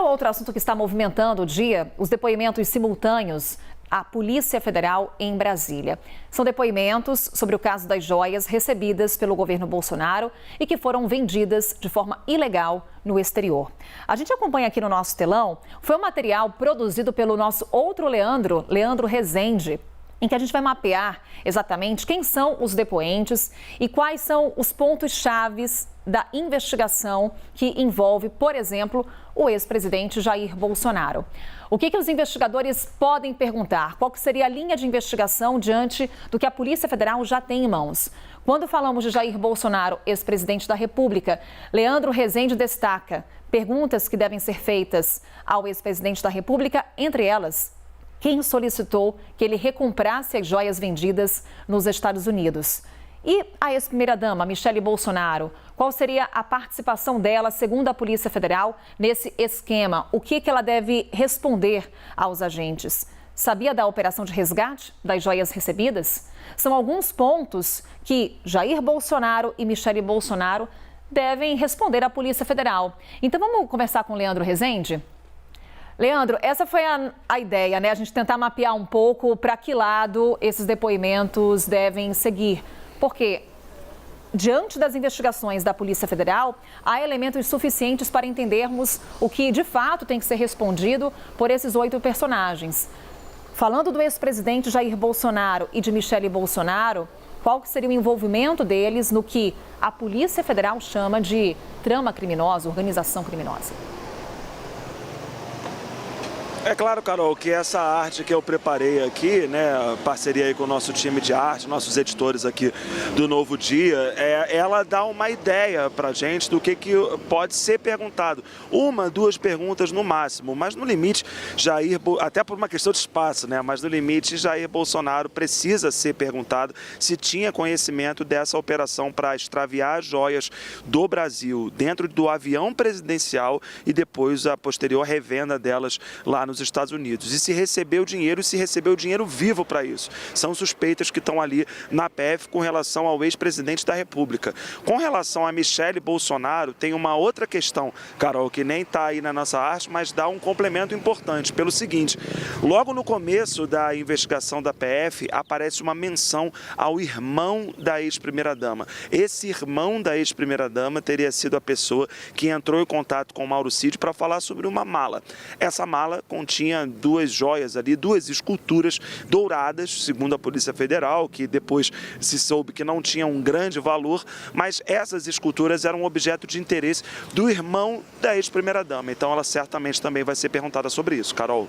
outro assunto que está movimentando o dia, os depoimentos simultâneos à Polícia Federal em Brasília. São depoimentos sobre o caso das joias recebidas pelo governo Bolsonaro e que foram vendidas de forma ilegal no exterior. A gente acompanha aqui no nosso telão, foi um material produzido pelo nosso outro Leandro Rezende, em que a gente vai mapear exatamente quem são os depoentes e quais são os pontos chaves da investigação que envolve, por exemplo, o ex-presidente Jair Bolsonaro. O que os investigadores podem perguntar? Qual que seria a linha de investigação diante do que a Polícia Federal já tem em mãos? Quando falamos de Jair Bolsonaro, ex-presidente da República, Leandro Rezende destaca perguntas que devem ser feitas ao ex-presidente da República, entre elas, quem solicitou que ele recomprasse as joias vendidas nos Estados Unidos? E a ex-primeira-dama, Michele Bolsonaro, qual seria a participação dela, segundo a Polícia Federal, nesse esquema? O que ela deve responder aos agentes? Sabia da operação de resgate das joias recebidas? São alguns pontos que Jair Bolsonaro e Michele Bolsonaro devem responder à Polícia Federal. Então vamos conversar com o Leandro Rezende? Leandro, essa foi a ideia, né? A gente tentar mapear um pouco para que lado esses depoimentos devem seguir. Porque, diante das investigações da Polícia Federal, há elementos suficientes para entendermos o que, de fato, tem que ser respondido por esses 8 personagens. Falando do ex-presidente Jair Bolsonaro e de Michele Bolsonaro, qual que seria o envolvimento deles no que a Polícia Federal chama de trama criminosa, organização criminosa? É claro, Carol, que essa arte que eu preparei aqui, né, parceria aí com o nosso time de arte, nossos editores aqui do Novo Dia, ela dá uma ideia pra gente do que pode ser perguntado. 1, 2 perguntas no máximo, mas no limite, até por uma questão de espaço, né, mas no limite, Jair Bolsonaro precisa ser perguntado se tinha conhecimento dessa operação para extraviar joias do Brasil dentro do avião presidencial e depois a posterior revenda delas lá nos Estados Unidos. E se recebeu dinheiro, e se recebeu dinheiro vivo para isso. São suspeitas que estão ali na PF com relação ao ex-presidente da República. Com relação a Michele Bolsonaro, tem uma outra questão, Carol, que nem está aí na nossa arte, mas dá um complemento importante. Pelo seguinte, logo no começo da investigação da PF, aparece uma menção ao irmão da ex-primeira-dama. Esse irmão da ex-primeira-dama teria sido a pessoa que entrou em contato com o Mauro Cid para falar sobre uma mala. Essa mala continha 2 joias ali, 2 esculturas douradas, segundo a Polícia Federal, que depois se soube que não tinham um grande valor, mas essas esculturas eram objeto de interesse do irmão da ex-primeira-dama. Então ela certamente também vai ser perguntada sobre isso, Carol.